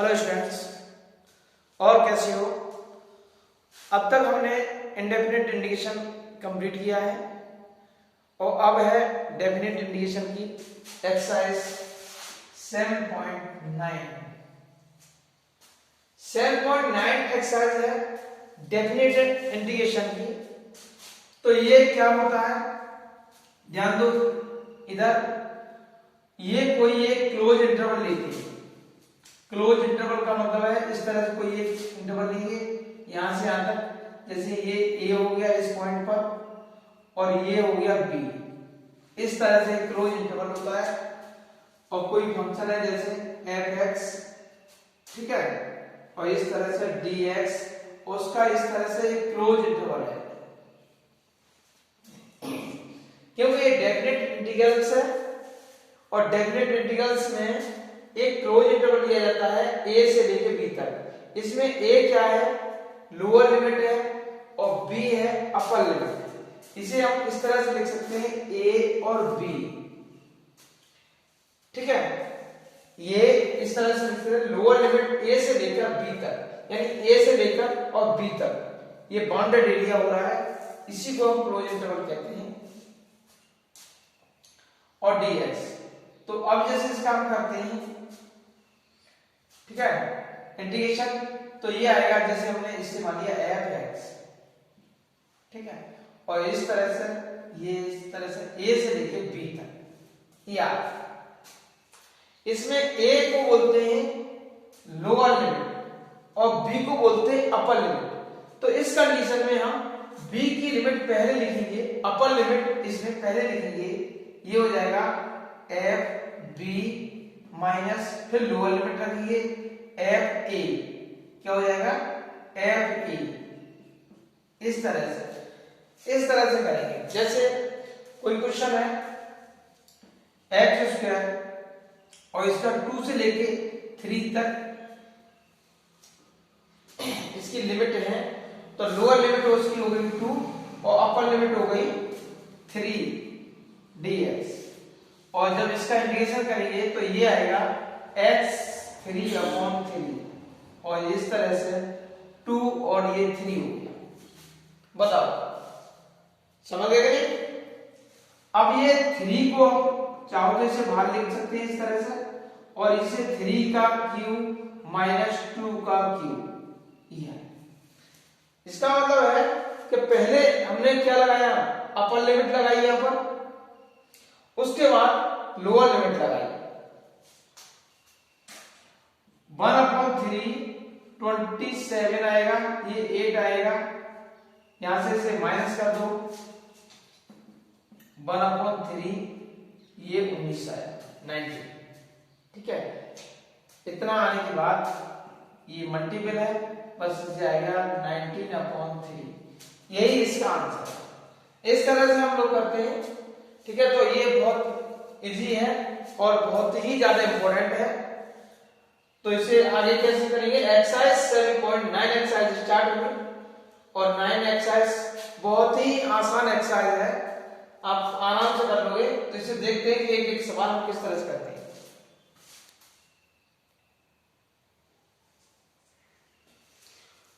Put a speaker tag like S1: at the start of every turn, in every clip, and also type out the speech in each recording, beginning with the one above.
S1: Hello students, और कैसे हो। अब तक हमने इंडेफिनिट इंडिकेशन कंप्लीट किया है और अब है डेफिनिट इंडिकेशन की एक्सरसाइज 7.9 एक्सरसाइज है डेफिनिट इंडिकेशन की। तो ये क्या होता है, ध्यान दो इधर। ये कोई एक क्लोज इंटरवल लेती है। क्लोज इंटरवल का मतलब है इस तरह से कोई एक इंटरवल लेंगे यहां से यहां तक, जैसे ये ए हो गया इस पॉइंट पर और ये हो गया बी। इस तरह से क्लोज इंटरवल होता है। और कोई फंक्शन है जैसे एफ एक्स, ठीक है, और इस तरह से डी एक्स, उसका इस तरह से एक क्लोज इंटरवल है। क्योंकि ये डेफिनिट इंटीग्रल्स है और डेफिनिट इंटीग्रल्स में एक क्लोज इंटरवल लिया जाता है a से लेकर b तक। इसमें a क्या है, लोअर लिमिट है, और b है अपर लिमिट। इसे हम इस तरह से लिख सकते हैं a और b, ठीक है। ये इस तरह से लिखते हैं लोअर लिमिट a से लेकर b तक, यानी a से लेकर और b तक ये बाउंडेड एरिया हो रहा है, इसी को हम क्लोज इंटरवल कहते हैं। और dx, तो अब जैसे इसका हम करते हैं, ठीक है, इंटीग्रेशन, तो ये आएगा जैसे हमने इससे मान लिया एफ एक्स, ठीक है, और इस तरह से ये इस तरह से a से लेके b तक। या इसमें a को बोलते हैं लोअर लिमिट और b को बोलते हैं अपर लिमिट। तो इस कंडीशन में हम b की लिमिट पहले लिखेंगे, अपर लिमिट इसमें पहले लिखेंगे। ये हो जाएगा एफ बी माइनस, फिर लोअर लिमिट रखिए एफ ए, क्या हो जाएगा एफ ए। इस तरह से करेंगे। जैसे कोई क्वेश्चन है एक्स स्क्वायर और इसका 2 से लेके 3 तक इसकी लिमिट है, तो लोअर लिमिट उसकी हो गई 2 और अपर लिमिट हो गई 3 dx। और जब इसका इंटीग्रेशन करेंगे तो ये आएगा x 3/3 और इस तरह से 2 और ये 3 हो गया। बताओ समझ गए कि नहीं। अब ये 3 को हम चाहो तो इसे बाहर लिख सकते हैं इस तरह से, और इसे 3 का क्यूब माइनस 2 का क्यूब। ये इसका मतलब है कि पहले हमने क्या लगाया, अपर लिमिट लगाई यहां पर, उसके बाद लोअर लिमिट लगाई 1/3 27 आएगा, ये 8 आएगा, यहां से इसे माइनस कर दो 1/3, ये 19 आएगा 90, ठीक है। इतना आने के बाद ये मल्टीपल है, बस इसे आएगा 19/3। यही इसका आंसर है। इस तरह से हम लोग करते हैं, ठीक है। तो ये बहुत इजी है और बहुत ही ज्यादा इंपॉर्टेंट है। तो इसे आगे कैसे करेंगे, एक्सरसाइज 7.9 एक्सरसाइज स्टार्ट होगी और 9 एक्सरसाइज बहुत ही आसान एक्सरसाइज है, आप आराम से कर लोगे। तो इसे देखते हैं कि एक एक सवाल हम किस तरह से करते हैं।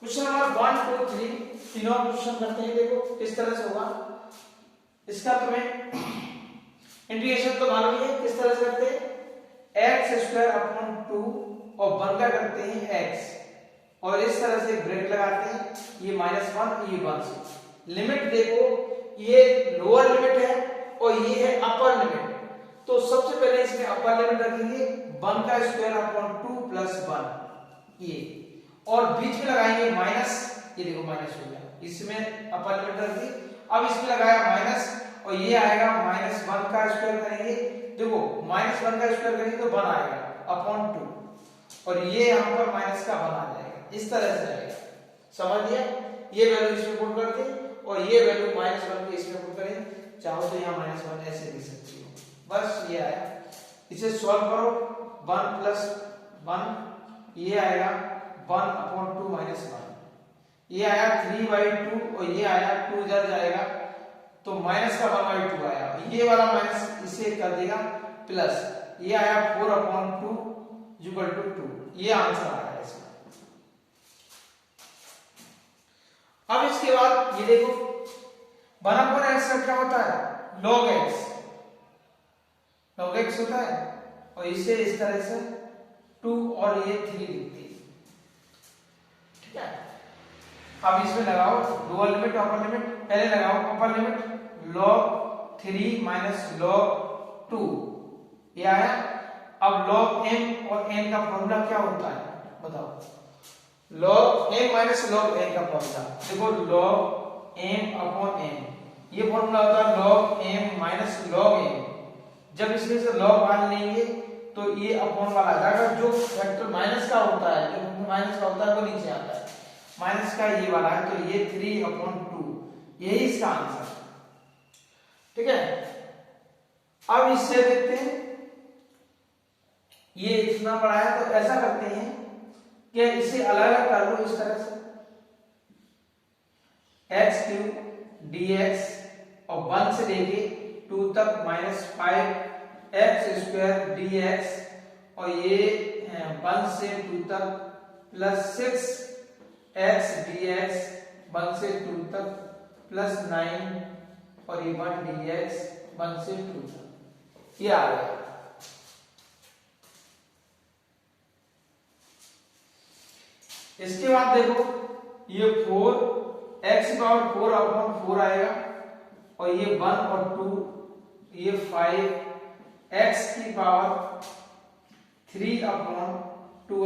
S1: क्वेश्चन नंबर 1, 2, 3 तीनों क्वेश्चन करते हैं। देखो किस तरह से होगा। इसका तुम्हें इंटीग्रेशन तो मालूम ही है किस तरह से करते हैं, x² 2 और 1 का करते हैं x, और इस तरह से ब्रेक लगाते हैं, ये -1 ये 1 से। लिमिट देखो, ये लोअर लिमिट है और ये है अपर लिमिट। तो सबसे पहले इसमें अपर लिमिट रखेंगे 1 का स्क्वायर अपॉन 2 प्लस 1 ये, और बीच में लगाएंगे माइनस, ये देखो माइनस हो गया, इसमें अपर लिमिट रख दी। अब इसमें लगाया माइनस और ये आएगा -1 का स्क्वायर करेंगे, देखो -1 का स्क्वायर करेंगे तो 1 आएगा अपॉन 2, और ये यहां पर माइनस का 1 आ जाएगा, इस तरह से आएगा। समझ लिया। ये वैल्यू इसमें पुट करते और ये वैल्यू -1 के इसमें पुट करें, चाहो तो यहां -1 ऐसे लिख सकते हो। बस ये आया, इसे सॉल्व करो 1 + 1 ये आएगा 1/2 - 1, ये आया 3/2 और ये आया 2 इधर जाएगा तो माइनस का 1/2 आया, ये वाला माइनस इसे कर देगा प्लस, ये आया 4/2, इक्वल टू 2। ये आंसर आ रहा है इसका। अब इसके बाद ये देखो 1/x का क्या होता है, log x, log x होता है और इसे इस तरह से 2 और ये 3 लिखती है, ठीक है। अब इसमें लगाओ लोअर लिमिट अपर लिमिट, पहले लगाओ upper limit log 3 minus log 2, ये आया। अब log m और n का फॉर्मूला क्या होता है बताओ, log m minus log n का फॉर्मूला देखो, log m अपॉन n, ये फॉर्मूला होता है log m minus log n। जब इसमें से log मान लेंगे तो ये अपॉन वाला आ जाएगा, जो फैक्टर माइनस का होता है, जो माइनस का होता है वो नीचे आता है, माइनस का ये वाला है, तो ये 3/2, यही इसका आंसर, ठीक है। अब इससे देखते हैं, ये इतना बड़ा है तो ऐसा करते हैं कि इसे अलग अलग कर लो इस तरह से, x³ dx और 1 से लेके 2 तक -5x² dx और ये 1 से 2 तक +6x dx 1 से 2 तक +9 और ये 1 dx 1 से 2 तक, ये आ गया। इसके बाद देखो ये 4x⁴ आएगा और ये 1 और 2, ये 5x⁴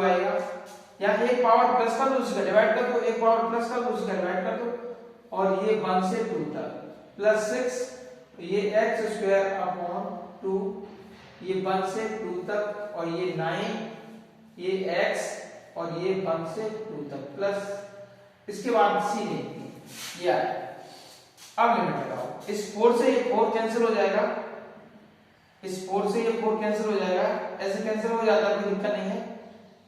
S1: आएगा। या एक पावर प्लस कर दो, उसका डिवाइड कर दो, एक पावर प्लस कर दो, उसका डिवाइड कर दो, और ये 1 से 2 तक +6, ये x²/2, ये 1 से 2 तक, और ये 9, ये x और ये 1 से 2 तक प्लस, इसके बाद c लिखते ये आया। अब लिमिट लगाओ, इस 4 से ये 4 कैंसिल हो जाएगा, इस 4 से ये 4 कैंसिल हो जाएगा, ऐसे कैंसिल हो जाता है, कोई दिक्कत नहीं है,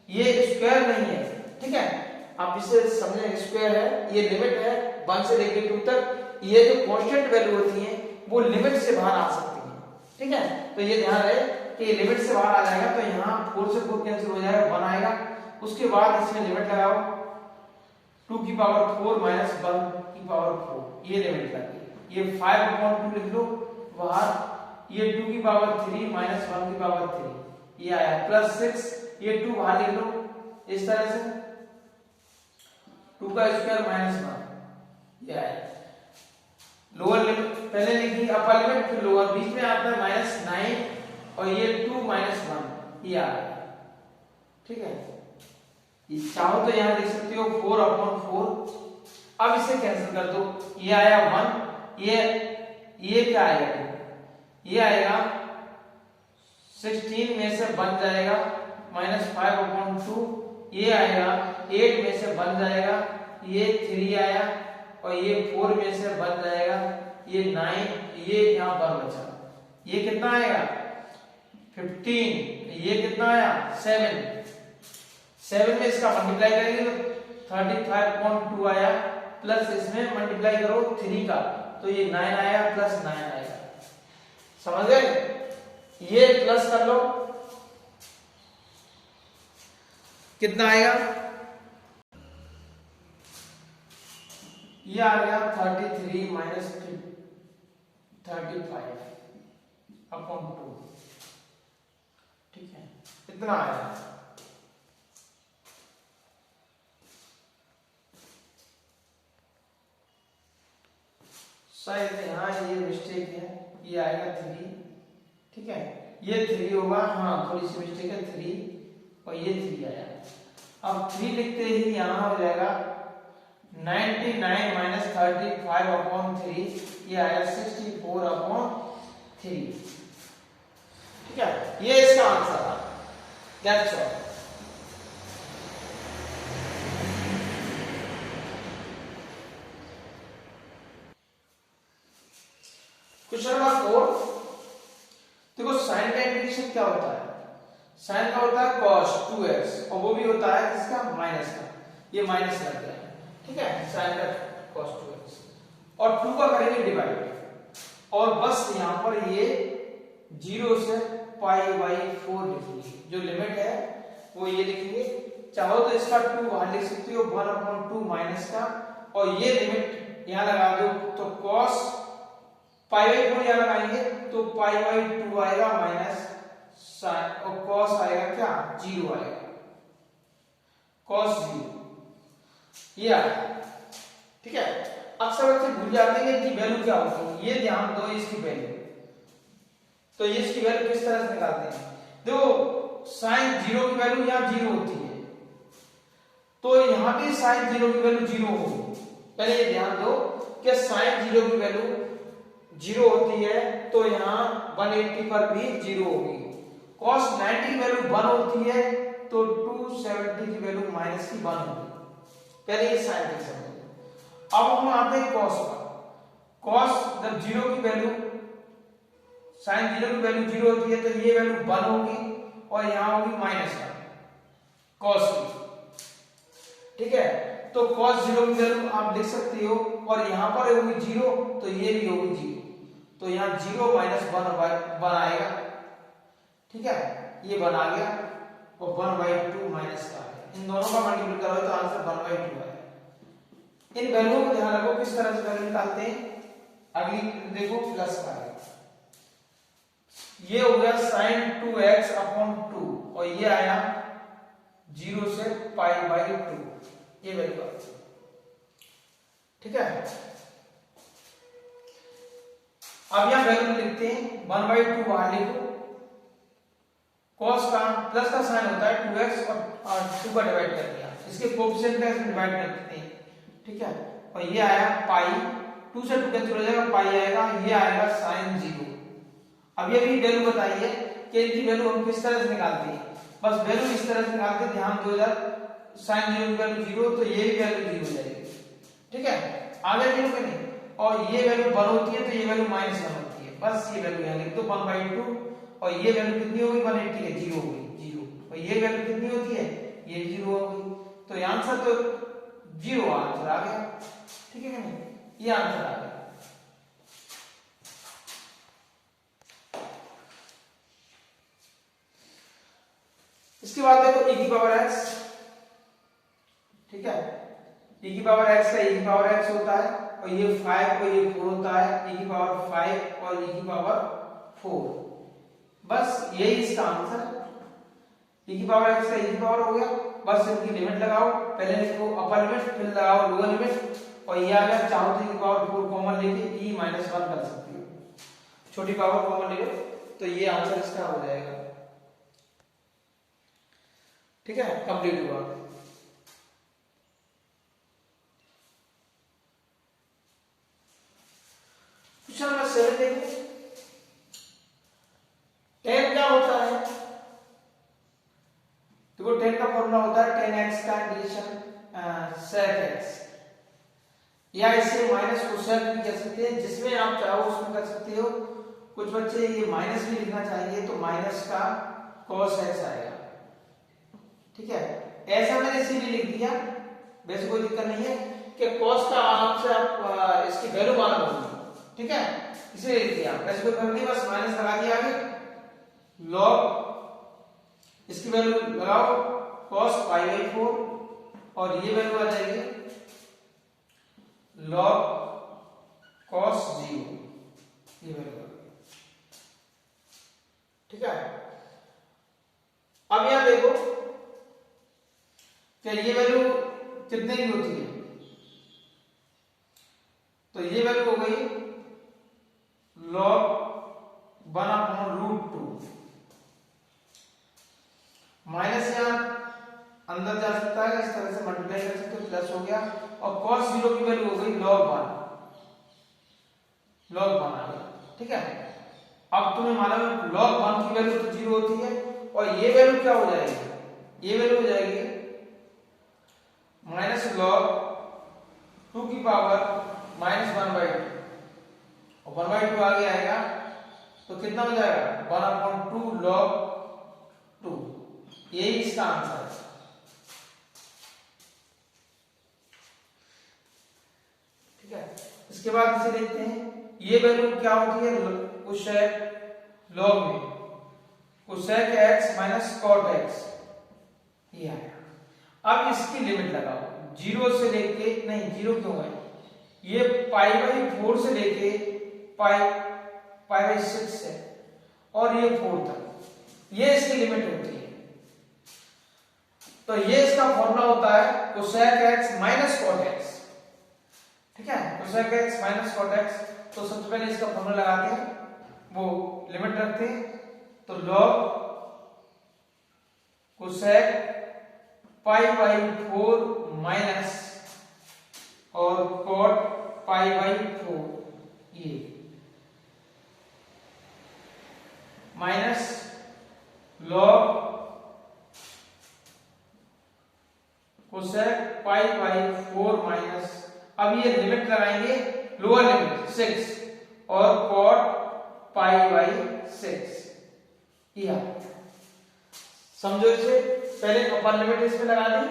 S1: ये स्क्वायर नहीं है, ठीक है। आप इसे समझें, स्क्वायर है, ये लिमिट है 1 से लेकर 2 तक, ये जो कांस्टेंट वैल्यू होती है वो लिमिट से बाहर आ सकती है, ठीक है। तो ये ध्यान रहे कि ये लिमिट से बाहर आ जाएगा, तो यहाँ 4 से 4 कैंसिल हो जाएगा, 1 आएगा। उसके बाद इसमें लिमिट लगाओ 2⁴ माइनस 1⁴, ये लिमिट लगी, ये 5/2 लिख लो बाहर, ये 2⁵ माइनस 1⁵, ये आया +6, ये 2 बाहर लिख लो इस तरह से, 2 का स्क्वायर माइनस 1, ये आया। लोअर लिमिट पहले लिखी, अपर लिमिट फिर लोअर, बीच में आता है -9 और ये 2 - 1, ये आ गया, ठीक है। ये चाहो तो यहां लिख सकते हो 4/4, अब इसे कैंसिल कर दो, ये आया 1, ये क्या आएगा, ये आएगा 16 में से बन जाएगा -5/2, ये आएगा 8 में से बन जाएगा, ये 3 आया, और ये 4 में से बन जाएगा, ये 9, ये यहां पर बचा, ये कितना आएगा 15, ये कितना आया 7 में इसका मल्टीप्लाई करेंगे तो 35.2 आया, प्लस इसमें मल्टीप्लाई करो 3 का, तो ये 9 आया प्लस 9 आएगा, समझ गए। ये प्लस कर लो, कितना आएगा, ये आ गया 33 माइनस 35/2, ठीक है, इतना आया। शायद यहाँ ये मिस्टेक है, ये आएगा 3, ठीक है, ये 3 होगा, हाँ थोड़ी सी मिस्टेक है, 3 और ये 3 आया। अब 3 लिखते ही यहाँ हो जाएगा 99 माइनस 35/3, ये आया 64/3, ठीक है, ये इसका आंसर था। That's all. क्वेश्चन नंबर 4, देखो साइन का इंटीग्रेशन क्या होता है, साइन का होता है cos 2x, और वो भी होता है किसका, माइनस का, ये माइनस लग गया, ठीक है, साइन का cos 2x, और 2 का करेंगे डिवाइड, और बस यहां पर ये 0 से π/4 लिखिए, जो लिमिट है वो ये लिखेंगे। चाहो तो इसका 2 बाहर लिख सकते हो 1/2 माइनस का, और ये लिमिट यहाँ लगा दो तो cos π/4 यहाँ लगाएंगे तो π/2 आएगा माइनस साइन, और cos आएगा क्या 0 आएगा, cos 0 ये आएगा। ठीक है, अक्सर बच्चे भूल जाते हैं कि वैल्यू क्या होती है, ये ध्यान दो इसकी वैल्यू। तो ये इसकी वैल्यू किस तरह से निकालते हैं, देखो साइन 0 की वैल्यू यहाँ 0 होती है, तो यहाँ भी साइन 0 की वैल्यू 0 होगी। पहले ये ध्यान दो कि साइन 0 की वैल्यू 0 होती है तो यहाँ 180 पर भी 0 होगी। cos 90 की वैल्यू 1 होती है तो 270 की वैल्यू माइनस की 1 होगी। पहले ये साइन देख सकते। अब हम आते हैं cos पर। cos जब 0 की वैल्यू साइन 0 की वैल्यू 0 होती है तो ये वैल्यू 1 होगी और यहाँ होगी माइनस 1 cos की। ठीक है, तो cos 0 की वैल्यू आप लिख सकते हो और यहाँ पर होगी 0 तो ये भी होगी 0, तो यहाँ 0 माइनस 1 आएगा। ठीक है, ये 1 आ गया और 1/2 माइनस का है, इन दोनों का मल्टीप्लाई करो तो आंसर 1/2 है। इन वैल्यूओं को ध्यान रखो किस तरह से वैल्यू निकालते हैं। अगली देखो प्लस का है, ये हो गया sin 2x/2 और ये आया 0 से π/2, ये वैल्यू आ गई। ठीक है, अब यहां वैल्यू लिखते हैं 1/2 बाहर लिखो, cos का प्लस का साइन होता है 2x और 2 का डिवाइड कर दिया, इसके कोएफिशिएंट का इसमें डिवाइड कर देते हैं। ठीक है, और ये आया पाई, 2 से 2 कैंसिल हो जाएगा, पाई आएगा, ये आएगा sin 0। अब ये भी वैल्यू बताइए कि इनकी वैल्यू हम किस तरह से निकालते हैं। बस वैल्यू इस तरह से निकालते हैं, ध्यान दो इधर, sin 0 की वैल्यू 0 तो ये भी वैल्यू 0 हो जाएगी। ठीक है, आगे 0 पे नहीं, और ये वैल्यू 1 होती है तो ये वैल्यू -1 होती है, बस ये वैल्यू यहाँ लिख दो 1/2, और ये वैल्यू कितनी होगी 180 है, 0 होगी 0, और ये वैल्यू कितनी होती है, ये 0 होगी, तो आंसर तो 0 आंसर आ गया। ठीक है कि नहीं, ये आंसर आ गया। इसके बाद देखो e की पावर x। ठीक है, e की पावर x का e की पावर x होता है, और ये 5 और ये 4 होता है, e की पावर 5 और e की पावर 4, बस यही इसका आंसर। e की पावर x का e की पावर हो गया, बस इनकी लिमिट लगाओ, पहले इसको अपर लिमिट फिर लगाओ लोअर लिमिट, और ये आ गया, चाहो तो e की पावर 4 कॉमन लेके e - 1 कर सकते हो, छोटी पावर कॉमन ले लो तो ये आंसर इसका हो जाएगा। ठीक है, कंप्लीट हुआ। क्वेश्चन नंबर 7 देखो, tan क्या होता है। देखो tan का फॉर्मूला होता है tan x का इंटीग्रेशन sec x, या इसे माइनस कोसेक भी कह सकते हैं, जिसमें आप चाहो उसमें कर सकते हो। कुछ बच्चे ये माइनस भी लिखना चाहिए तो माइनस का cos x आएगा। ठीक है, ऐसा मैंने इसीलिए लिख दिया, वैसे कोई दिक्कत नहीं है कि cos का आराम से आप इसकी वैल्यू मालूम होगी। ठीक है, इसीलिए लिख दिया, वैसे कोई फर्क नहीं, बस माइनस लगा दिया आगे, log इसकी वैल्यू लगाओ cos π/4 और ये वैल्यू आ जाएगी log cos 0, ये वैल्यू। ठीक है, अब यहां देखो क्या ये वैल्यू कितने की होती है, तो ये वैल्यू हो गई log 1/√2, माइनस यहां अंदर जा सकता है, इस तरह से मल्टीप्लाई कर सकते हो, प्लस हो गया, और cos 0 की वैल्यू हो गई log 1 आ गया। ठीक है, अब तुम्हें मालूम है log 1 की वैल्यू तो 0 होती है, और ये वैल्यू क्या हो जाएगी, ये वैल्यू हो जाएगी माइनस log 2 की पावर -1/2, और 1/2 आगे आएगा तो कितना हो जाएगा 1/2 log 2, यही इसका आंसर है। ठीक है, इसके बाद इसे देखते हैं, ये वैल्यू क्या होती है कोसेक log में, कोसेक x - cot x, ये आया। अब इसकी लिमिट लगाओ, 0 से लेके, नहीं 0 क्यों है, ये π/4 से लेके π/6 है और ये 4 तक, ये इसकी लिमिट होती है। तो ये इसका फॉर्मूला होता है cosec x minus cot x, ठीक है, cosec x minus cot x। तो सबसे पहले इसका फॉर्मूला लगाते हैं, वो लिमिट रखते हैं, तो log cosec π/4 माइनस और cot π/4, ये माइनस log cosec π/4 माइनस, अब ये लिमिट लगाएंगे, लोअर लिमिट 6 और cot π/6, या समझो इसे, पहले अपर लिमिट इसमें लगा दी,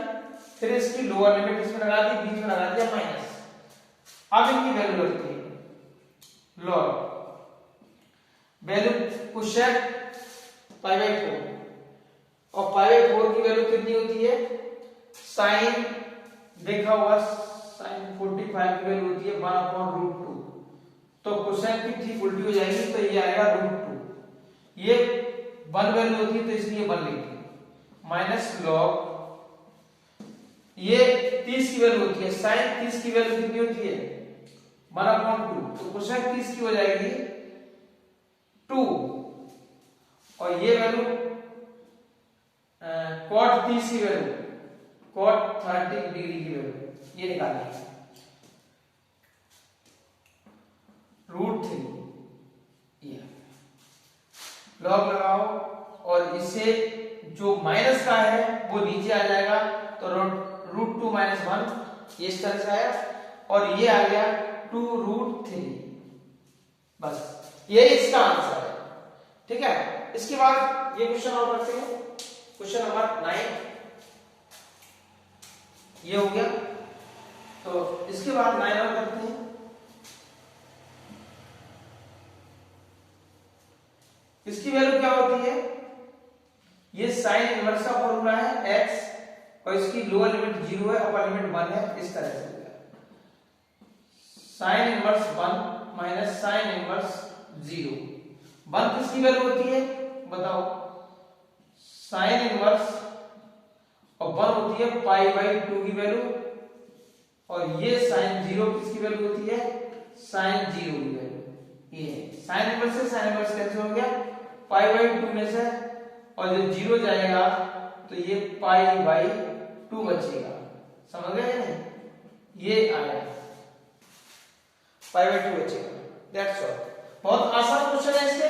S1: फिर इसकी लोअर लिमिट इसमें लगा दी, बीच में लगा दिया माइनस। अब इनकी वैल्यू रखते हैं, log वैल्यू cosec π/4 और π/4 की वैल्यू कितनी होती है, साइन देखा हुआ, साइन 45 की वैल्यू होती है 1/√2, तो कोसेक की ठीक उल्टी हो जाएगी, तो ये आएगा √2, ये 1 वैल्यू होती है तो इसलिए 1 लिख दी, माइनस log, ये 30 की वैल्यू होती है, साइन 30 की वैल्यू कितनी होती है 1/2, तो कोसेक 30 की हो जाएगी 2, और ये वैल्यू cot 30 की वैल्यू, cot 30 डिग्री की वैल्यू ये निकालेंगे, √3, ये लॉग लगाओ, और इससे जो माइनस का है वो नीचे आ जाएगा, तो √2 - 1 ये इस तरह से आया, और ये आ गया 2√3, बस ये इसका आंसर है, ठीक है। इसके बाद ये क्वेश्चन और करते हैं, क्वेश्चन नंबर 9 ये हो गया, तो इसके बाद 9 और करते हैं। इसकी वैल्यू क्या होती है, ये साइन इनवर्स का फॉर्मूला है x, और इसकी लोअर लिमिट 0 है, अपर लिमिट 1 है, इस तरह से sine inverse 1 minus sine inverse 0, 1 किसकी वैल्यू होती है बताओ, साइन इनवर्स, और 1 होती है π/2 की वैल्यू, और ये साइन 0 किसकी वैल्यू होती है, साइन 0 की वैल्यू, ये साइन इनवर्स से साइन इनवर्स कैंसिल हो गया, π/2 में से, और जब 0 जाएगा तो ये π/2 बचेगा, समझ गए नहीं, ये आया π/2 बचेगा, दैट्स ऑल। बहुत आसान क्वेश्चन है इसके।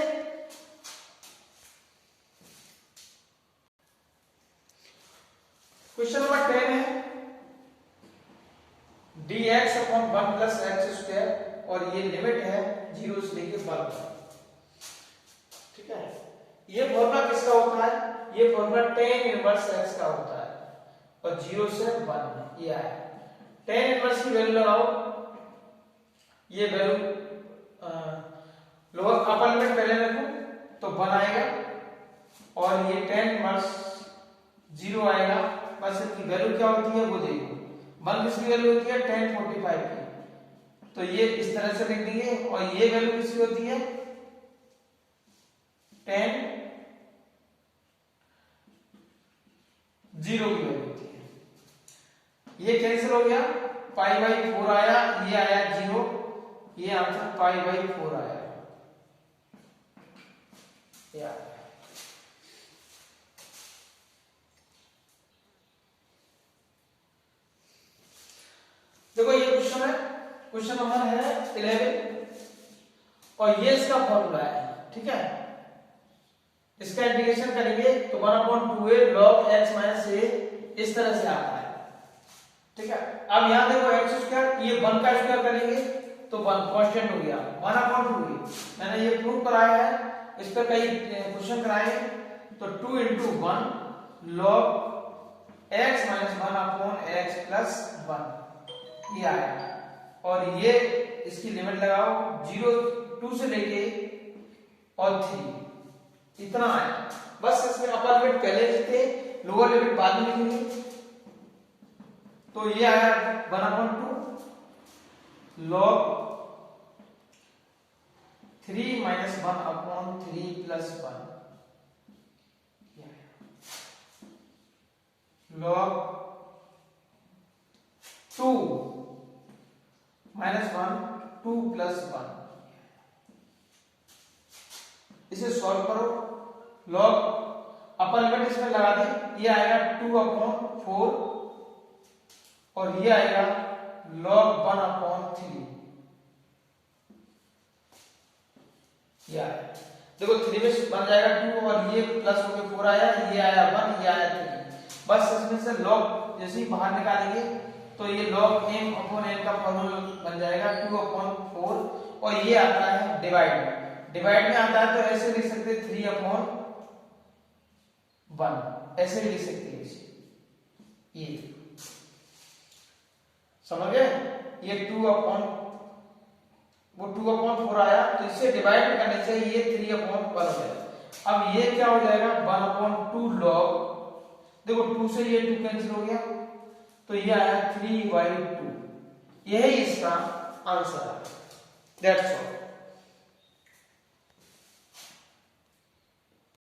S1: क्वेश्चन नंबर 10 है, dx/1 + x², और ये लिमिट है 0 से लेके 1 तक, ठीक है। ये फॉर्मूला किसका होता है, ये फॉर्मूला tan इनवर्स x का होता है, और 0 से 1 ये आया। tan इनवर्स की वैल्यू लगाओ, ये वैल्यू लोअर अपर लिमिट पहले रखो तो 1 आएगा, और ये tan इनवर्स 0 आएगा, बस इसकी वैल्यू क्या होती है वो देखो, 1 किसकी वैल्यू होती है tan 45 की, तो ये इस तरह से लिख देंगे, और ये वैल्यू किसकी होती है tan 0 की वैल्यू होती है, ये कैंसिल हो गया, π/4 आया, ये आया 0, ये आंसर π/4 आया, या देखो ये क्वेश्चन है, क्वेश्चन नंबर है 11, और ये इसका फॉर्मूला है, ठीक है। इसका इंटीग्रेशन करेंगे तो 1/2a log x - a इस तरह से आता है, ठीक है। अब यहां देखो x², ये 1 का स्क्वायर करेंगे तो 1 कांस्टेंट हो गया, 1/2a, मैंने ये प्रूव कराया है, इस पर कई क्वेश्चन कराए, तो 2 × 1 log x - 1/x + 1 ये आया, और ये इसकी लिमिट लगाओ, 0 2 से लेके और 3 इतना आया, बस इसमें अपर लिमिट पहले लिखते, लोअर लिमिट बाद में लिखेंगे। तो ये आया 1/2 log 3 - 1/3 + 1 log 2 - 1 2 + 1। इसे सॉल्व करो। log अपर लिमिट इसमें लगा दी, ये आएगा 2/4 और ये आएगा log 1/3। ये आया, देखो 3 में बन जाएगा 2 और ये प्लस होके 4 आया, ये आया 1, ये आया 3। बस इसमें से log जैसे ही बाहर निकालेंगे तो ये log m/n का फॉर्मूला बन जाएगा 2/4 और ये आता है डिवाइड में। डिवाइड में आता है तो ऐसे लिख सकते हैं 3/1, ऐसे भी लिख सकते हैं इसे। ये समझ गए? ये 2/4 आया तो इससे डिवाइड करने से ये 3/1 हो जाएगा। अब ये क्या हो जाएगा 1/2 log, देखो 2 से ये 2 कैंसिल हो गया तो ये आया 3/2। यही इसका आंसर है। That's all.